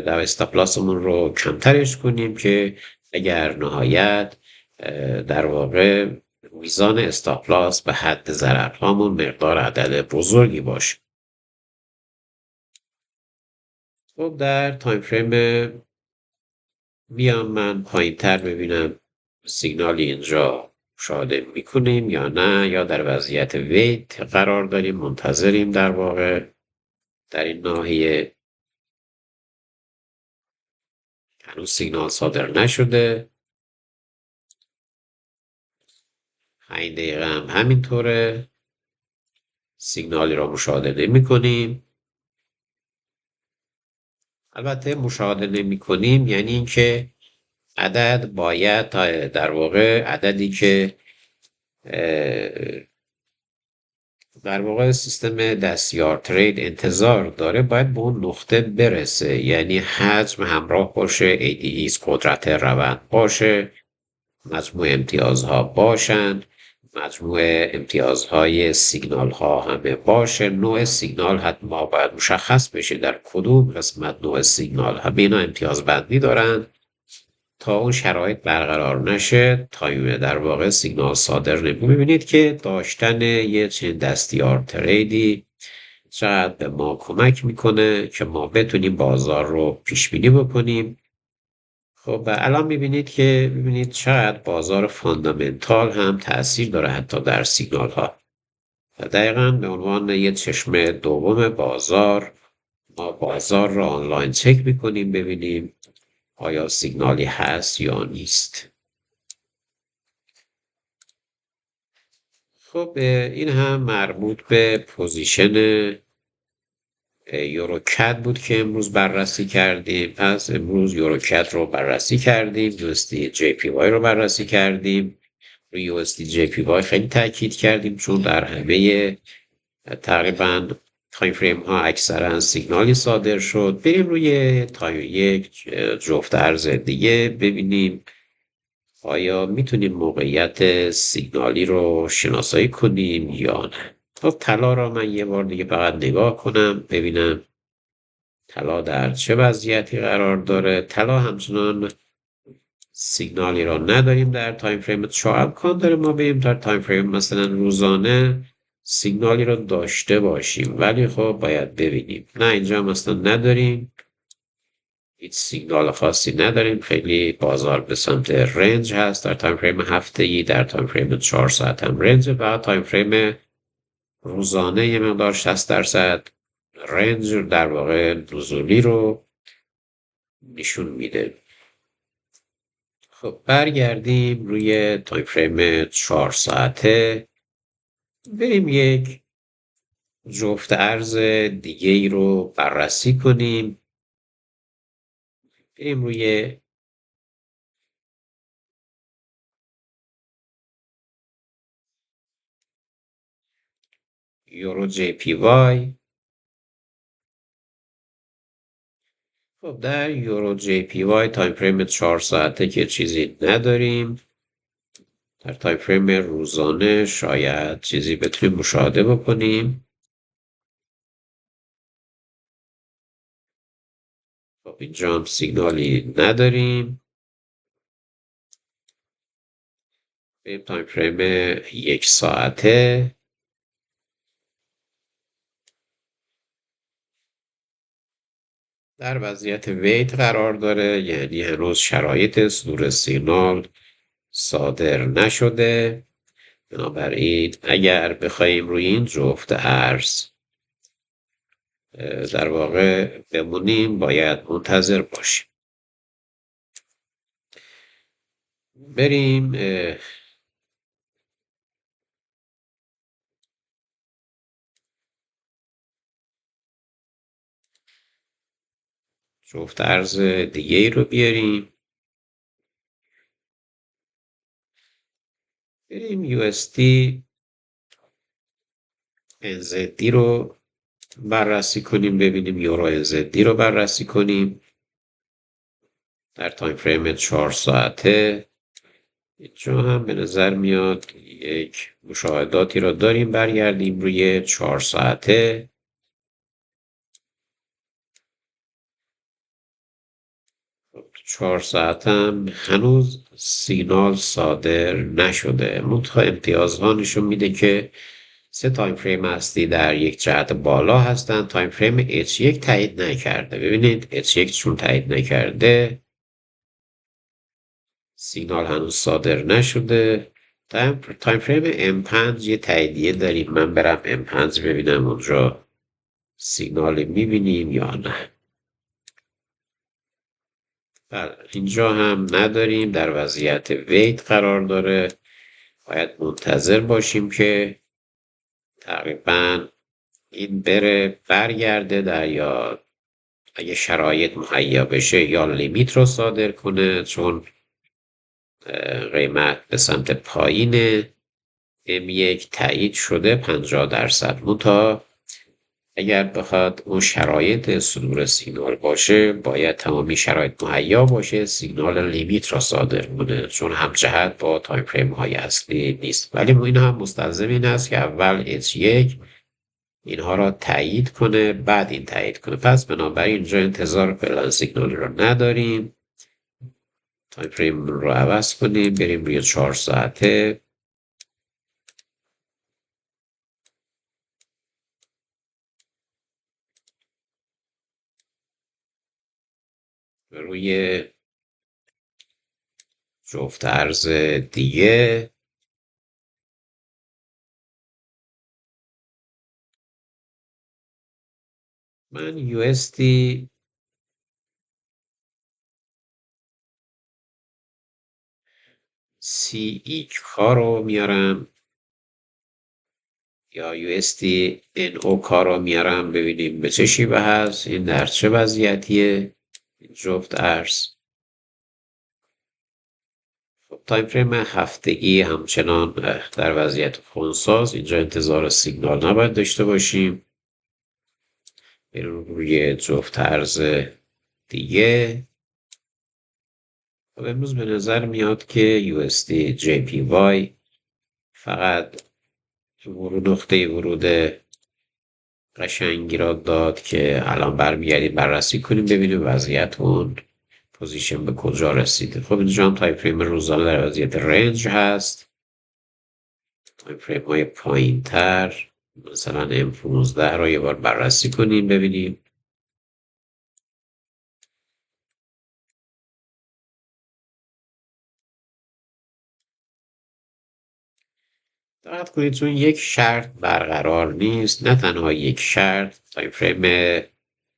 در استاپلاسمون رو کمترش کنیم که اگر نهایت در واقع میزان استاپلاس به حد ضررهامون مقدار عدد بزرگی باشه. خب در تایم فریم بیام من پایین تر ببینم سیگنالی اینجا مشاهده میکنیم یا نه، یا در وضعیت ویت قرار داریم، منتظریم در واقع در این ناحیه. هنوز سیگنال صادر نشده. 5 دقیقه هم همینطوره، سیگنالی را مشاهده نمی کنیم. البته مشاهده نمی کنیم یعنی اینکه عدد باید در واقع عددی که در واقع سیستم دستیار ترید انتظار داره باید به اون نقطه برسه، یعنی حجم همراه باشه، ADEs قدرت روند باشه، مجموع امتیازها باشند، مجموع امتیازهای سیگنال ها همه باشه، نوع سیگنال حتما باید مشخص بشه در کدوم قسمت نوع سیگنال همه اینا امتیاز بندی دارن تا اون شرایط برقرار نشه تایم در واقع سیگنال صادر نمی. ببینید که داشتن یه چنین دستیار تریدی چقدر به ما کمک میکنه که ما بتونیم بازار رو پیش بینی بکنیم. خب الان میبینید چقدر بازار فاندامنتال هم تأثیر داره حتی در سیگنال ها. دقیقاً به عنوان یه چشم دوم بازار ما بازار رو آنلاین چک میکنیم ببینیم آیا سیگنالی هست یا نیست. خب این هم مربوط به پوزیشن یوروکد بود که امروز بررسی کردیم. پس امروز یوروکد رو بررسی کردیم، USD JPY رو بررسی کردیم. روی USD JPY خیلی تاکید کردیم چون در همه تقریبا تایم فریم ها اکثرا سیگنالی صادر شد. بریم روی یک جفت ارز دیگه ببینیم آیا میتونیم موقعیت سیگنالی رو شناسایی کنیم یا نه. خب طلا را من یه بار دیگه فقط نگاه کنم ببینم طلا در چه وضعیتی قرار داره. طلا همچنان سیگنالی را نداریم در تایم فریم 4. امکان داره ما بریم در تایم فریم مثلا روزانه سیگنالی را داشته باشیم، ولی خب باید ببینیم. نه اینجا مثلا نداریم، هیچ سیگنال خاصی نداریم. خیلی بازار به سمت رنج هست. در تایم فریم هفته‌ای، در تایم فریم 4 ساعت هم رنج و تایم فریم روزانه یه مقدار 60% رنج در واقع نزولی رو نشون میده. خب برگردیم روی تایم فریم 4 ساعته، بریم یک جفت ارز دیگه ای رو بررسی کنیم. بریم روی یورو JPY. خب در یورو JPY تایم فریم 4 ساعته که چیزی نداریم. در تایم فریم روزانه شاید چیزی بتونیم مشاهده بکنیم. خب اینجا هم سیگنالی نداریم. بریم تایم فریم 1 ساعته. در وضعیت ویت قرار داره، یعنی هنوز شرایط صدور سیگنال صادر نشده. بنابراین اگر بخوایم روی این جفت ارز در واقع بمونیم باید منتظر باشیم. بریم جفت ارز دیگه ای رو بیاریم. بریم USD NZD رو بررسی کنیم، ببینیم یورو NZD رو بررسی کنیم در تایم فریم 4 ساعته. اینجا هم به نظر میاد یک مشاهداتی رو داریم. برگردیم روی 4 ساعته. تو 4 ساعتم هنوز سیگنال صادر نشده. منتها امتیازها نشون میده که سه تایم فریم اصلی در یک جهت بالا هستن. تایم فریم H1 تایید نکرده. ببینید H1 چون تایید نکرده سیگنال هنوز صادر نشده. تایم فریم M5 یه تاییدیه داریم. من برم M5 ببینم اونجا سیگنال میبینیم یا نه. بله اینجا هم نداریم، در وضعیت ویت قرار داره. باید منتظر باشیم که تقریبا این بره برگرده در یا اگه شرایط مهیا بشه یا لیمیت رو صادر کنه، چون قیمت به سمت پایین M1 تایید شده 50%. منتها اگر بخواد اون شرایط صدور سیگنال باشه باید تمامی شرایط مهیا باشه سیگنال لیمیت را صادر کنه، چون همجهت با تایم فریم های اصلی نیست. ولی این هم مستلزم این است که اول H1 اینها را تایید کنه بعد این تایید کنه. پس بنابراین اینجا انتظار فعلا سیگنالی را نداریم. تایم فریم رو عوض کنیم، بریم روی 4 ساعته. روی جفت ارز دیگه من USD CE کا رو میارم یا USD NO کا رو میارم، ببینیم به چه شیوه هست، این در چه وضعیتیه این جفت ارز. خب تایم فریم هفتگی همچنان در وضعیت خونساز. اینجا انتظار سیگنال نباید داشته باشیم. بریم روی جفت ارز دیگه. خب امروز به نظر میاد که USD JPY فقط نقطه ورود قشنگی را داد که الان برمیگردیم بررسی کنیم ببینیم وضعیت اون پوزیشن به کجا رسیده. خب اینجا هم تایم فریم روزانه در وضعیت رنج هست. تایم فریم های پایین تر مثلا M15 را یه بار بررسی کنیم ببینیم. دقت کنید چون یک شرط برقرار نیست، نه تنها یک شرط، تایم فریم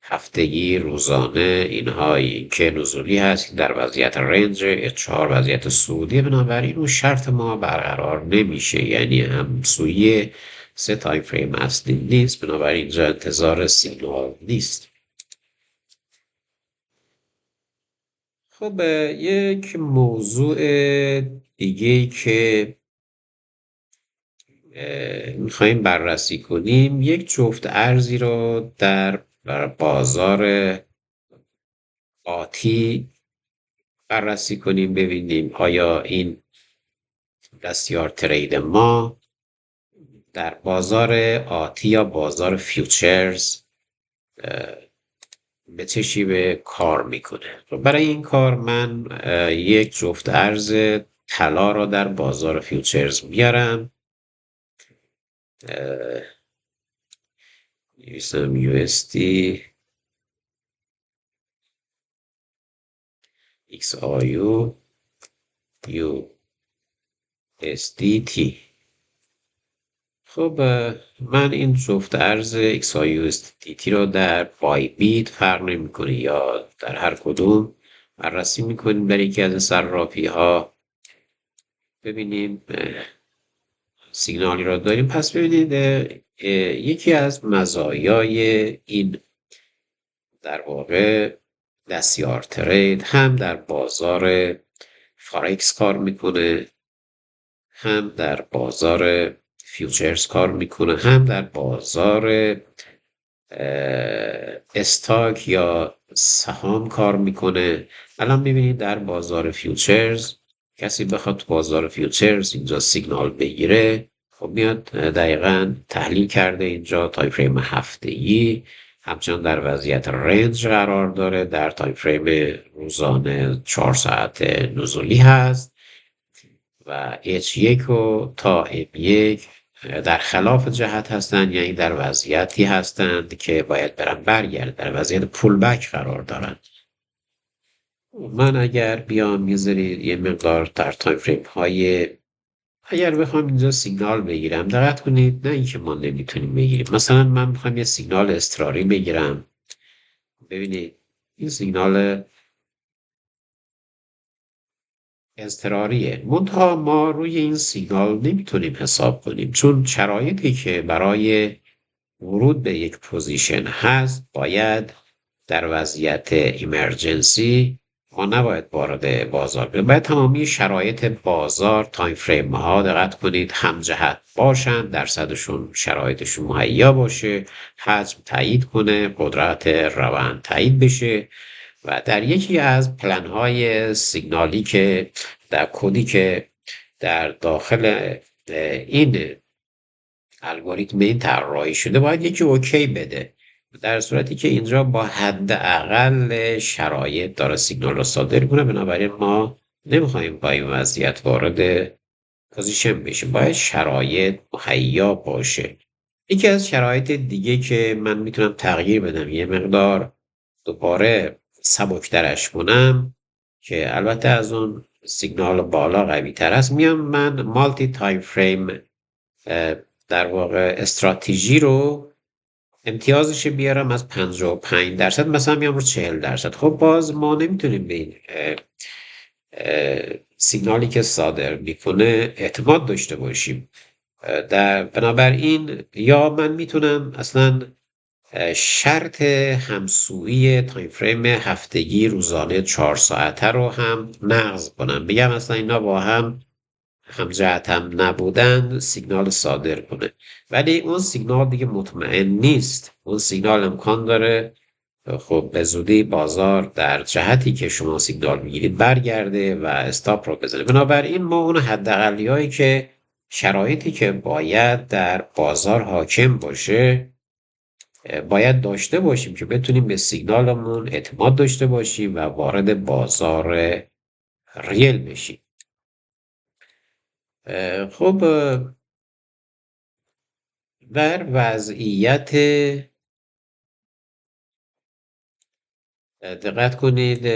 هفتگی، روزانه، اینهایی که نزولی هست در وضعیت رنج H4 وضعیت صعودی، بنابراین اون شرط ما برقرار نمیشه، یعنی همسویه سه تایم فریم اصلی نیست، بنابراین اینجا انتظار سیگنال نیست. خب یک موضوع دیگه که میخوایم بررسی کنیم یک جفت ارزی رو در بازار آتی بررسی کنیم ببینیم آیا این دستیار ترید ما در بازار آتی یا بازار فیوچرز به چه شیوه کار میکنه. برای این کار من یک جفت ارز طلا را در بازار فیوچرز میارم. نویسم USD XIU USDT. خب من این جفت ارز XIU USDT را در بای بیت فرق نمیکنه یا در هر کدوم بررسی میکنیم در یکی از صرافی ها ببینیم سیگنالی را داریم. پس ببینید یکی از مزایای این در واقع دستیار ترید هم در بازار فارکس کار میکنه، هم در بازار فیوچرز کار میکنه، هم در بازار استاک یا سهام کار میکنه. الان میبینید در بازار فیوچرز کسی بخواد تو بازار فیوچرز اینجا سیگنال بگیره، خب میاد دقیقا تحلیل کرده اینجا تایم فریم هفته‌ای، همچنان در وضعیت رنج قرار داره، در تایم فریم روزانه 4 ساعت نزولی هست و H1 و تا M1 در خلاف جهت هستند، یعنی در وضعیتی هستند که باید برن برگرد، در وضعیت پول بک قرار دارند. من اگر بیام یه مقدار در تایم فریم های، اگر بخوام اینجا سیگنال بگیرم، دقت کنید نه اینکه ما نمیتونیم بگیریم، مثلا من میخوام یه سیگنال اضطراری بگیرم، ببینید این سیگنال اضطراریه، منتها ما روی این سیگنال نمیتونیم حساب کنیم، چون شرایطی که برای ورود به یک پوزیشن هست باید در وضعیت ایمرجنسی ما نباید وارد بازار بشیم، باید تمامی شرایط بازار، تایم فریم ها دقت کنید همجهت باشن، درصدشون شرایطشون مهیا باشه، حجم تایید کنه، قدرت روند تایید بشه و در یکی از پلن های سیگنالی که در کدی که در داخل این الگوریتم این طراحی شده باید یکی اوکی بده، در صورتی که اینجا با حداقل شرایط داره سیگنال رو صادر کنه، بنابراین ما نمیخوایم با این وضعیت وارد پوزیشن بشیم، باید شرایط مهیا باشه. یکی از شرایط دیگه که من میتونم تغییر بدم، یه مقدار دوباره سبکترش کنم که البته از اون سیگنال بالا قوی تر است، میام من مالتی تایم فریم در واقع استراتژی رو امتیازش بیارم از 55% مثلا میام رو 40%. خب باز ما نمیتونیم به این سیگنالی که صادر میکنه اعتماد داشته باشیم، بنابراین یا من میتونم اصلا شرط همسویی تایم فریم هفتگی روزانه 4 ساعته رو هم نقض کنم، بگم اصلا اینا با هم همجهت هم نبودن سیگنال صادر کنه، ولی اون سیگنال دیگه مطمئن نیست، اون سیگنال امکان داره خب به زودی بازار در جهتی که شما سیگنال میگیرید برگرده و استاپ رو بزنه. بنابراین ما اون حداقلی‌هایی که شرایطی که باید در بازار حاکم باشه باید داشته باشیم که بتونیم به سیگنالمون اعتماد داشته باشیم و وارد بازار ریل بشیم. خب در وضعیت دقت کنید،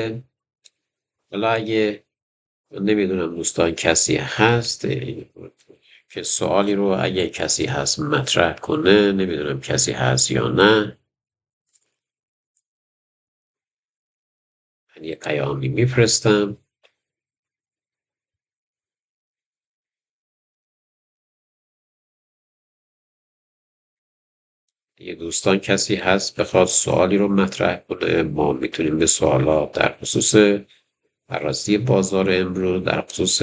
حالا اگه نمیدونم دوستان کسی هست که سوالی رو اگه کسی هست مطرح کنه، نمیدونم کسی هست یا نه، من یه پیامی میفرستم. یه دوستان کسی هست بخواد سوالی رو مطرح کنه، ما میتونیم به سوالات در خصوص بررسی بازار امروز، در خصوص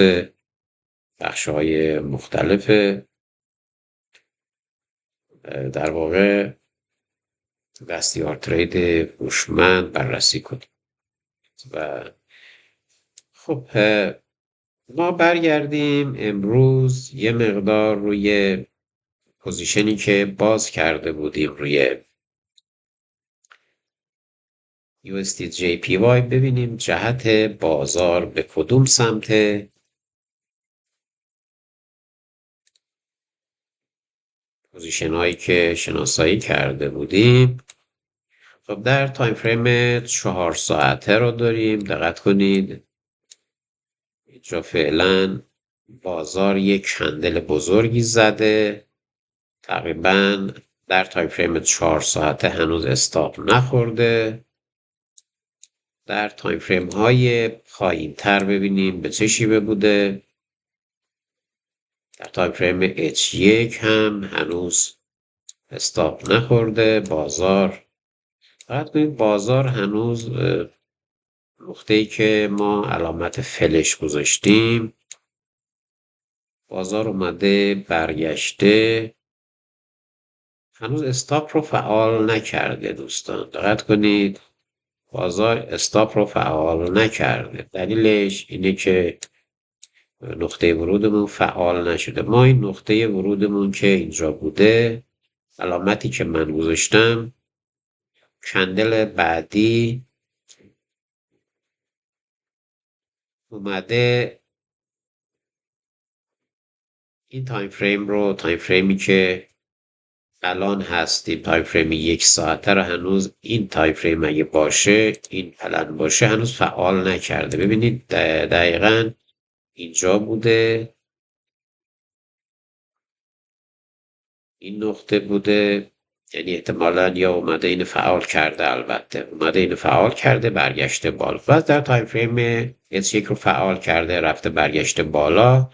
بخش‌های مختلف در واقع دستیار ترید هوشمند بررسی کنیم. و خب ما برگردیم امروز یه مقدار روی پوزیشنی که باز کرده بودیم روی USD/JPY ببینیم جهت بازار به کدوم سمت. پوزیشن هایی که شناسایی کرده بودیم، خب در تایم فریم 4 ساعته رو داریم، دقت کنید اینجا فعلا بازار یک کندل بزرگی زده، تقریبا در تایم فریم 4 ساعته هنوز استاپ نخورده. در تایم فریم های پایین تر ببینیم به چه شیوه بوده، در تایم فریم H1 هم هنوز استاپ نخورده بازار، فقط کنید بازار هنوز نقطه‌ای که ما علامت فلش گذاشتیم، بازار اومده برگشته، هنوز استاپ رو فعال نکرده. دوستان دقت کنید، بازار استاپ رو فعال نکرده. دلیلش اینه که نقطه ورودمون فعال نشده. ما این نقطه ورودمون که اینجا بوده، علامتی که من گذاشتم، کندل بعدی اومده این تایم فریمی که الان هستیم، تایم فریم 1 ساعته رو هنوز این تایم فریم اگه باشه، این پلن باشه، هنوز فعال نکرده. ببینید دقیقاً اینجا بوده، این نقطه بوده، یعنی احتمالاً یا اومده اینو فعال کرده، البته اومده اینو فعال کرده برگشته بالا، و در تایم فریم S1 رو فعال کرده رفته برگشته بالا.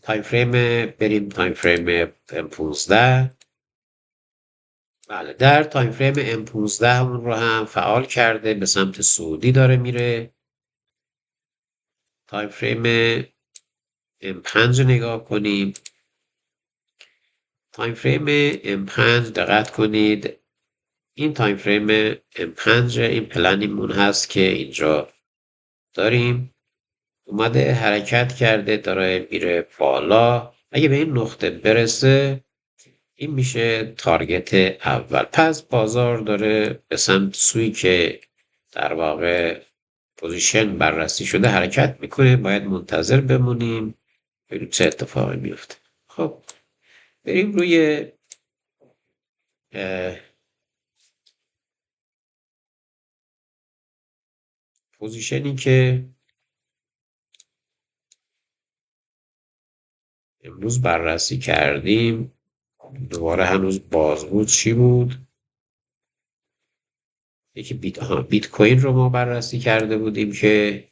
تایم فریم بریم تایم فریم M15. بله، در تایم فریم M15 اون رو هم فعال کرده، به سمت صعودی داره میره. تایم فریم M5 نگاه کنیم. تایم فریم M5 دقت کنید، این تایم فریم M5 این پلنیمون هست که اینجا داریم، اومده حرکت کرده داره میره بالا. اگه به این نقطه برسه این میشه تارگت اول. پس بازار داره به سمت سوی که در واقع پوزیشن بررسی شده حرکت میکنه. باید منتظر بمونیم ببینیم چه اتفاقی میفته. خب بریم روی پوزیشنی که امروز بررسی کردیم. دوباره هنوز باز بود. چی بود؟ یکی بیت کوین رو ما بررسی کرده بودیم که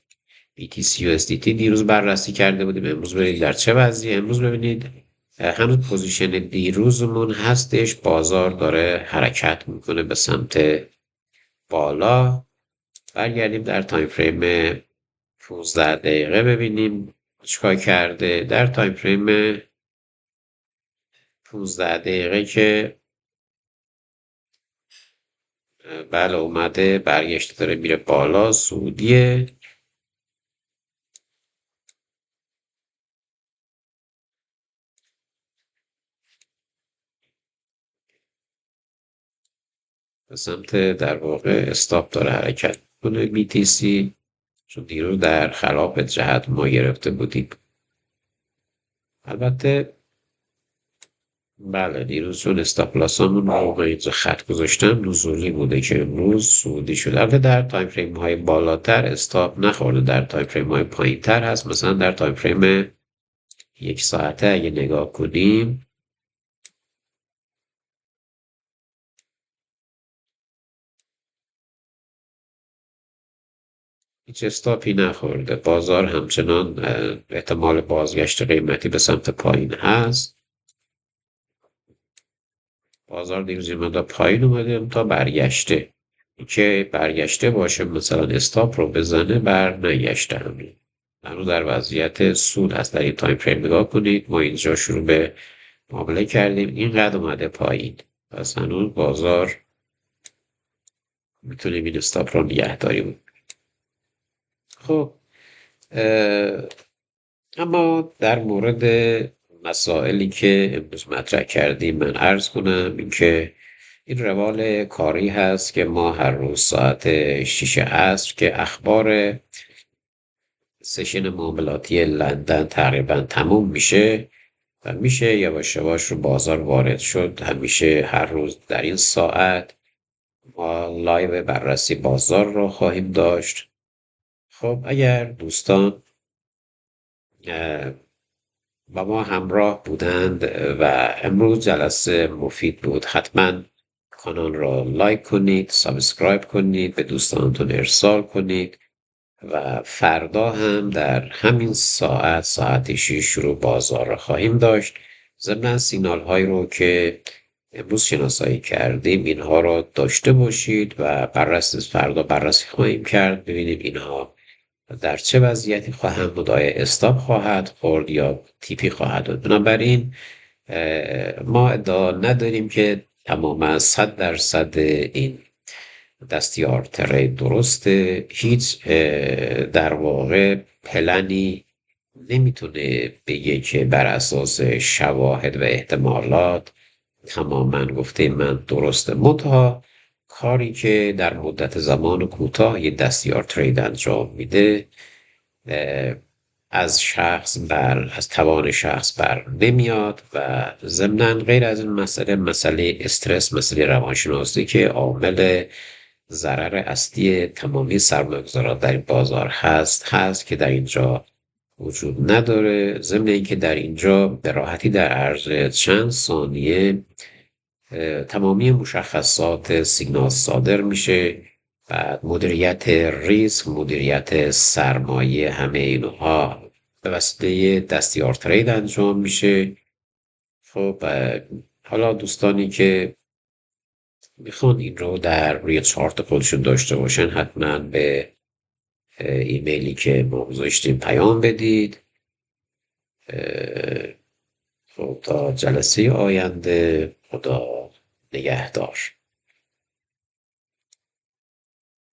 BTC و USDT دیروز بررسی کرده بودیم. امروز ببینید در چه وضعیه. امروز ببینید هنوز پوزیشن دیروزمون هستش، بازار داره حرکت میکنه به سمت بالا. برگردیم در تایم فریم 15 دقیقه ببینیم چیکار کرده. در تایم فریم 15 دقیقه که بله اومده برگشته داره میره بالا، صعودیه. به سمت در واقع استاپ داره حرکت کنه BTC، چون دیروز در خلاف جهت ما گرفته بودیم. البته بله دیروز چون استاپ لاسامون موقع اینجا خط گذاشتم نزولی بوده که امروز صعودی شده. البته در تایم فریم های بالاتر استاپ نخورده، در تایم فریم های پایین تر هست. مثلا در تایم فریم 1 ساعته اگه نگاه کنیم، هیچ استاپی نخورده. بازار همچنان احتمال بازگشت قیمتی به سمت پایین هست. بازار دیروز اومده پایین اومده تا برگشته، که برگشته باشه مثلا استاپ رو بزنه بر نگشته همین. هنوز در وضعیت سود هست. در این تایم فریم نگاه کنید، ما اینجا شروع به معامله کردیم، اینقدر اومده پایین، پس هنوز بازار میتونیم این استاپ رو نگه داریم. خب اما در مورد مسائلی که امروز مطرح کردیم من عرض کنم اینکه این روال کاری هست که ما هر روز ساعت 6 عصر که اخبار سشن معاملاتی لندن تقریبا تموم میشه و میشه یواش یواش رو بازار وارد شد. همیشه هر روز در این ساعت ما لایو بررسی بازار رو خواهیم داشت. خب اگر دوستان با ما همراه بودند و امروز جلسه مفید بود، حتما کانال را لایک کنید، سابسکرایب کنید، به دوستانتون ارسال کنید و فردا هم در همین ساعت 6 شروع بازار را خواهیم داشت. ضمن سیگنال هایی رو که امروز شناسایی کردیم اینها را داشته باشید و فردا بررسی خواهیم کرد ببینیم اینها در چه وضعیتی خواهند بود، آیا استاپ خواهد خورد یا تیپی خواهد بود. بنابراین ما ادعا نداریم که تماما 100% این دستیار ترید درسته. هیچ در واقع پلنی نمیتونه بگه که بر اساس شواهد و احتمالات تماما گفته من درسته. منتها کاری که در مدت زمان کوتاه یه دستیار ترید انجام میده از توان شخص بر نمیاد و ضمناً غیر از این مسئله استرس، مسئله روانشناسی که عامل ضرر اصلی تمامی سرمایه‌گذاران در این بازار هست که در اینجا وجود نداره. ضمن اینکه در اینجا به راحتی در عرض چند ثانیه تمامی مشخصات سیگنال صادر میشه، بعد مدیریت ریسک، مدیریت سرمایه، همه اینها به وسیله دستیار ترید انجام میشه. خب حالا دوستانی که میخوان این رو در روی چارت خودشون داشته باشن حتما به ایمیلی که ما گذاشتیم پیام بدید. خب تا جلسه آینده، خدا نگهدار.